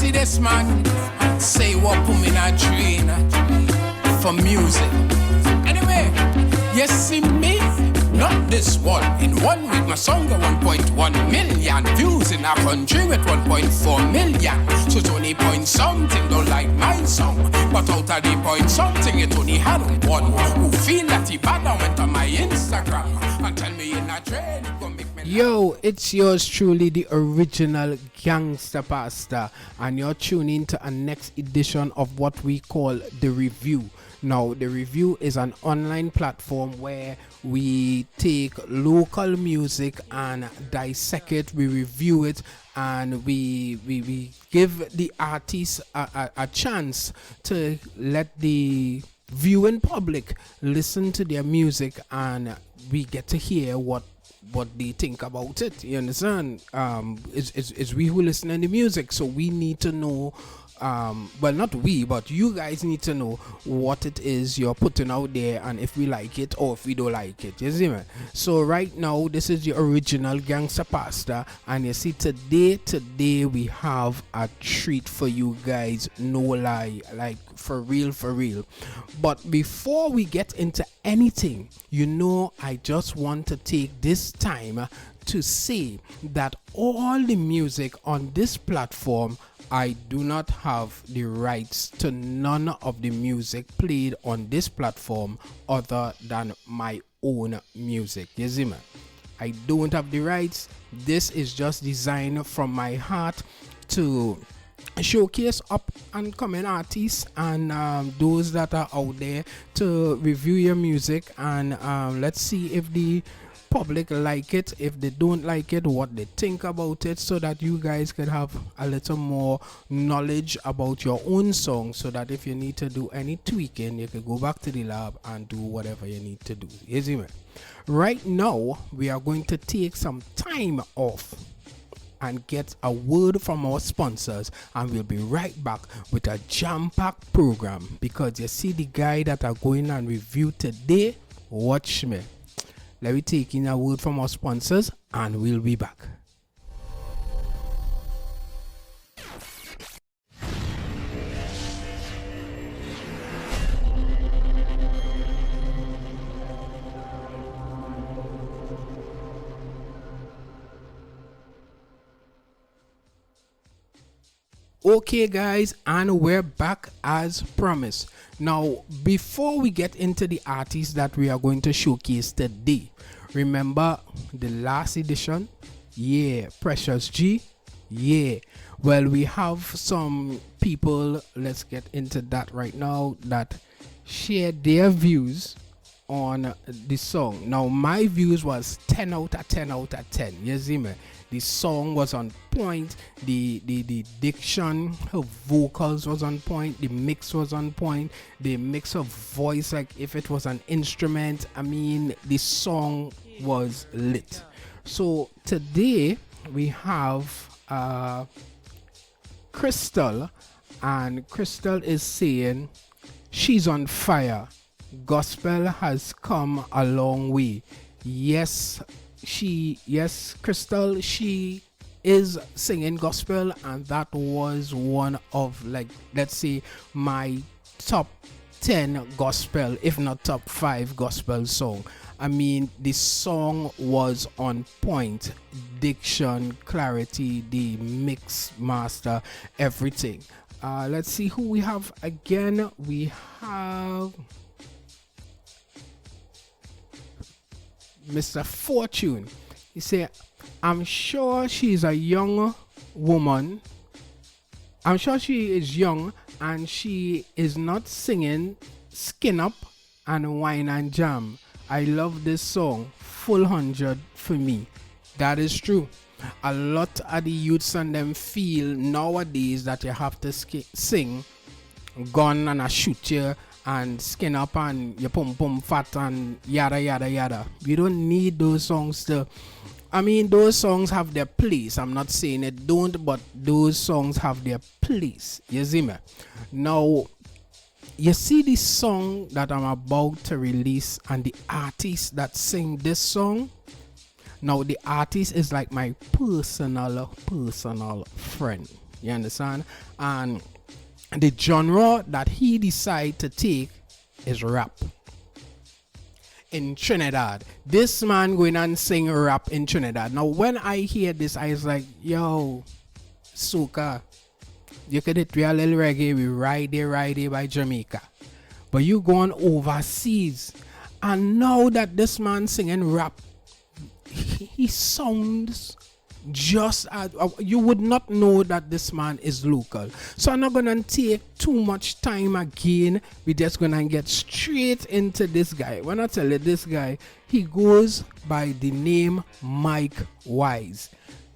see this man, say what put me in a drain for music. Anyway, you see me, not this one. In 1 week, my song got 1.1 million views in a country with 1.4 million. So it's only point something don't like my song, but out of the point something, it only had one who feel that he bad and went on my Instagram and tell me in a train it gon' make me. Yo, it's yours truly, the original Gangsta Pastor, and you're tuning to a next edition of what we call The Review. Now, The Review is an online platform where we take local music and dissect it, we review it, and we give the artists a chance to let the viewing public listen to their music, and we get to hear what they think about it. You understand? It's we who listen to the music, so we need to know. Well, not we, but you guys need to know what it is you're putting out there, and if we like it or if we don't like it. You see me? So right now, this is the original Gangsta Pastor, and you see today we have a treat for you guys. No lie, like for real. But before we get into anything, I just want to take this time to say that all the music on this platform, I do not have the rights to none of the music played on this platform other than my own music. You see me? I don't have the rights. This is just designed from my heart to showcase up and coming artists and those that are out there to review your music, and let's see if the public like it. If they don't like it, what they think about it, so that you guys can have a little more knowledge about your own song, so that if you need to do any tweaking, you can go back to the lab and do whatever you need to do. You see me? Right now, we are going to take some time off and get a word from our sponsors, and we'll be right back with a jam-packed program, because you see the guy that are going and review today. Watch me. Let me take in a word from our sponsors, and we'll be back. Okay guys, and we're back as promised. Now, before we get into the artists that we are going to showcase today, remember the last edition? Yeah, Precious G. Yeah, well, we have some people, let's get into that right now, that share their views on the song. Now, my views was 10 out of 10 out of 10. You see me? The song was on point, the diction, her vocals was on point, the mix was on point, the mix of voice, like if it was an instrument, I mean, the song was lit. So today we have Crystal, and Crystal is saying she's on fire. Gospel has come a long way. Yes, Crystal, she is singing gospel, and that was one of, like, let's say my top 10 gospel, if not top 5 gospel song. I mean, the song was on point, diction, clarity, the mix master, everything. Let's see who we have again. We have Mr. Fortune. He said, I'm sure she's a young woman. I'm sure she is young, and she is not singing Skin Up and Wine and Jam. I love this song. Full 100 for me. That is true. A lot of the youths and them feel nowadays that you have to sing gun and a shoot you and skin up and your pum fat and yada yada yada. You don't need those songs to, I mean, those songs have their place. I'm not saying it don't, but those songs have their place. You see me? Now, you see this song that I'm about to release and the artist that sing this song. Now, the artist is like my personal friend. You understand? And the genre that he decided to take is rap. In Trinidad, this man going and sing rap in Trinidad. Now, when I hear this, I was like, yo, Soca, you could hit real little reggae with Ride It by Jamaica. But you going overseas, and now that this man singing rap, he sounds just as, you would not know that this man is local. So I'm not gonna take too much time again. We're just gonna get straight into this guy. When I tell you this guy, he goes by the name MICWISE.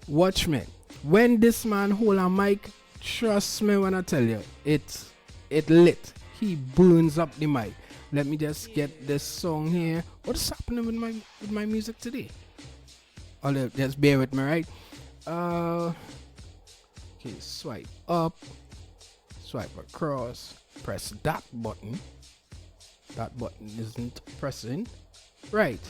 Watch me. When this man hold a mic, trust me when I tell you, it lit. He burns up the mic. Let me just get this song here. What's happening with my music today? Oh, just bear with me, right? Okay, swipe up, swipe across, press that button. That button isn't pressing. Right.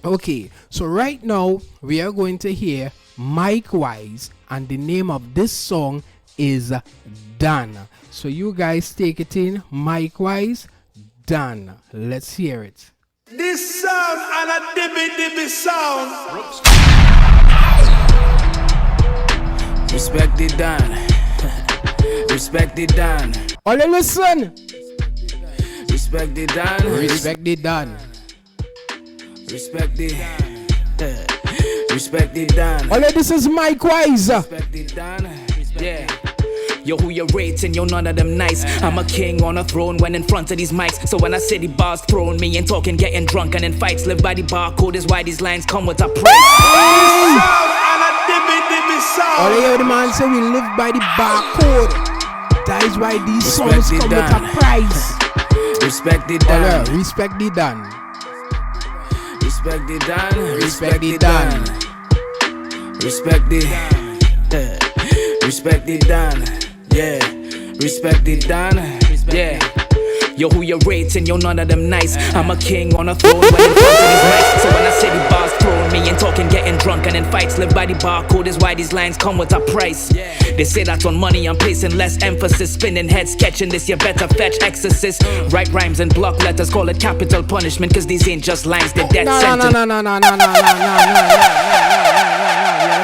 Okay, so right now we are going to hear MICWISE, and the name of this song is Done. So you guys take it in. MICWISE, Done. Let's hear it. This sound and a dibby sound. Respect it done. Respect it done. All you listen. Respect it done. Respect it done. Respect it. Respect it done. All you, this is MICWISE. Respect it done. Yeah. Yo, who you rating? Yo, none of them nice. I'm a king on a throne when in front of these mics. So when I say the bars throwing me and talking, getting drunk and in fights, live by the barcode is why these lines come with a price. All you hear the man say we live by the barcode. That is why these songs come with a price. Respect it done. Respect it done. Respect it done. Respect it done. Respect it. Respect it done. Yeah, respect it done. Yeah. Yo, who you rating? Yo, none of them nice. I'm a king on a throne when in front of these mics. So when I say the bars throwing me and talking, getting drunk and in fights, live by the barcode is why these lines come with a price. They say that on money I'm placing less emphasis. Spinning head sketching this, you better fetch exorcist. Write rhymes and block letters, call it capital punishment, cause these ain't just lines, they're death sentence. No. You gotta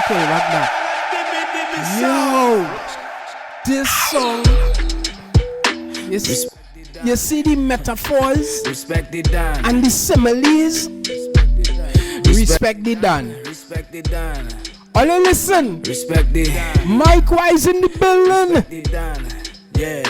play like that. Yo, this song, you see the metaphors Respect it done. and the similes. Respect it done. Respect it done. All you listen. Respect it. MICWISE in the building. Respect it done. Yeah.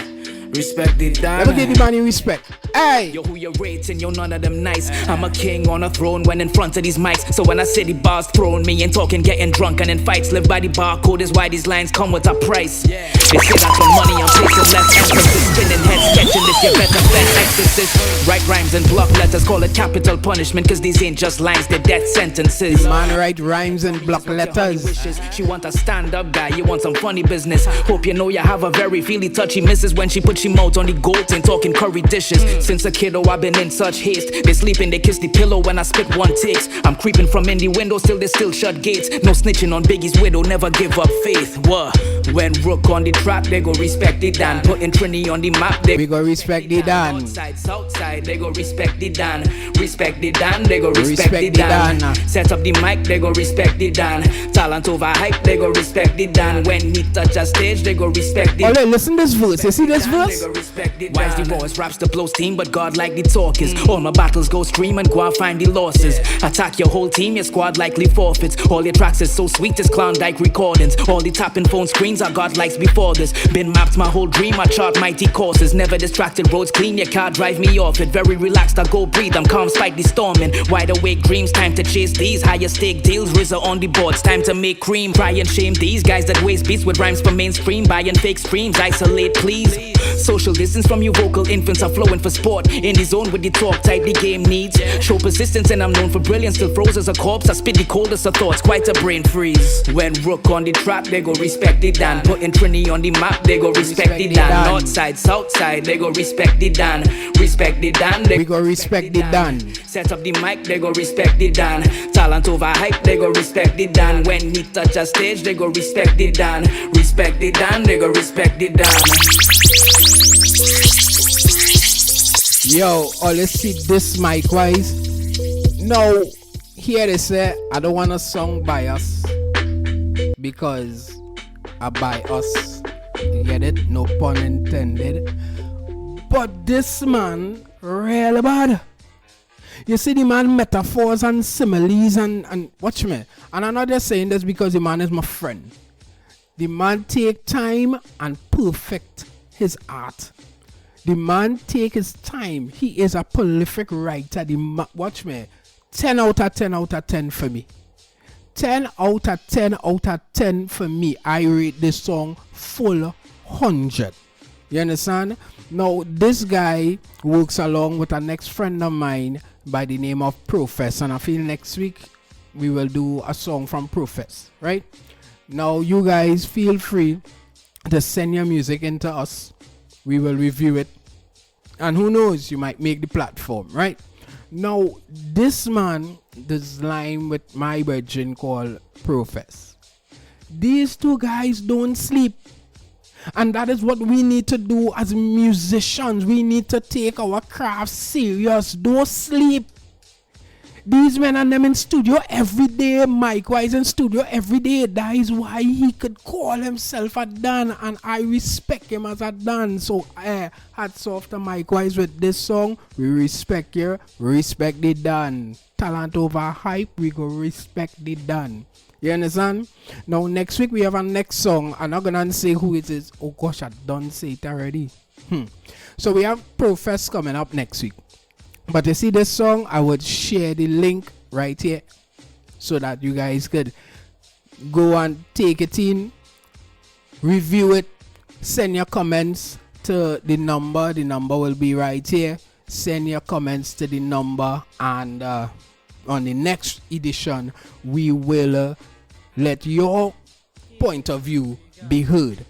Respect it done. Let me give the man in respect. Hey. Yo, who you rating? Yo, none of them nice. I'm a king on a throne when in front of these mics. So when I say the bars throwing me and talking, getting drunk and in fights, live by the barcode is why these lines come with a price. They say that for money I'm placing less emphasis. Spinning head sketching this, you better fetch exorcist. Write rhymes and block letters, call it capital punishment, cause these ain't just lines, they're death sentences. Man write rhymes and block letters. She want a stand-up guy, you want some funny business. Hope you know you have a very feely touchy missus when she put she mouth on the goat and talking curry dishes. Since a kiddo I've been in such haste. They sleeping, they kiss the pillow when I spit one takes. I'm creeping from in the window, still they still shut gates. No snitching on Biggie's widow, never give up faith. What? When Rook on the trap, they go respect it Dan. Putting Trini on the map, we go respect the Dan. Northside, Southside, they go respect the Dan. Respect the Dan, they go respect the Dan. Set up the mic, they go respect the Dan. Talent over hype, they go respect the Dan. When he touch a stage, they go respect the Dan. Oh, listen this verse, you see this verse? Why is the rawest raps the blow steam, but God like the talk is. All my battles go scream and go and find the losses. Attack your whole team, your squad likely forfeits. All your tracks is so sweet as Klondike recordings. All the tapping phone screens I got likes before this. Been mapped my whole dream, I chart mighty courses. Never distracted, roads clean, your car drive me off it. Very relaxed, I go breathe, I'm calm, spike the storming. Wide awake dreams, time to chase these higher stake deals. RZA on the boards, time to make cream. Try and shame these guys that waste beats with rhymes for mainstream. Buying fake streams, isolate please. Social distance from you vocal infants are flowing for sport. In the zone with the talk, tight the game needs. Show persistence and I'm known for brilliance. Still froze as a corpse, I spit the coldest of thoughts. Quite a brain freeze. When Rook on the trap, they go respect it Dan. Putting Trini on the map, they go respect it Dan. Northside, Southside, they go respect it Dan. Respect it Dan, we go respect it Dan. Set up the mic, they go respect it Dan. Talent over hype, they go respect it Dan. When he touch a stage, they go respect it Dan. respect the Dan, they go respect the Dan. Yo, all you see this MICWISE. No, here they say I don't want a song by us because I by us. You get it? No pun intended. But this man real bad. You see the man metaphors and similes and watch me. And I'm not just saying this because the man is my friend. The man take time and perfect his art. The man take his time. He is a prolific writer. Watch me. 10 out of 10 out of 10 for me. 10 out of 10 out of 10 for me. I rate this song full 100. You understand? Now, this guy works along with a next friend of mine by the name of Profess. And I feel next week we will do a song from Profess. Right? Now, you guys feel free to send your music into us. We will review it. And who knows, you might make the platform. Right? Now, this man does line with my virgin called Profess. These two guys don't sleep. And that is what we need to do as musicians. We need to take our craft serious. Don't sleep. These men and them in studio every day. MICWISE in studio every day. That is why he could call himself a Dan. And I respect him as a Dan. So hats off to MICWISE with this song. We respect you. Respect the Dan. Talent over hype. We go respect the Dan. You understand? Now next week we have a next song. I'm not gonna say who it is. Oh gosh, I don't say it already. So we have Profess coming up next week. But you see this song, I would share the link right here so that you guys could go and take it in, review it, send your comments to the number. The number will be right here. Send your comments to the number, and on the next edition we will let your point of view be heard.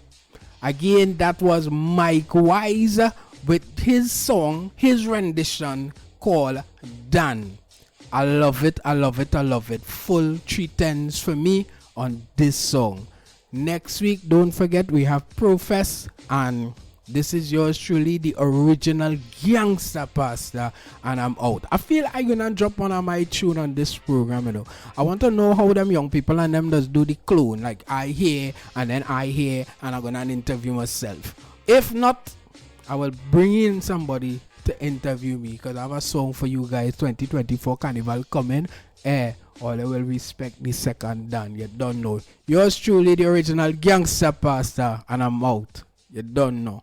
Again, that was MICWISE with his song, his rendition called Dan. I love it, I love it, I love it. Full 310s for me on this song. Next week, don't forget, we have Profess, and this is yours truly, the original Gangsta Pastor, and I'm out. I feel I'm gonna drop one of my tune on this program, you know. I want to know how them young people and them does do the clone, like I hear and then I hear, and I'm gonna interview myself. If not, I will bring in somebody to interview me, because I have a song for you guys, 2024 Carnival coming. Or they will respect the second Dan. You don't know. Yours truly, the original Gangsta Pastor, and I'm out. You don't know.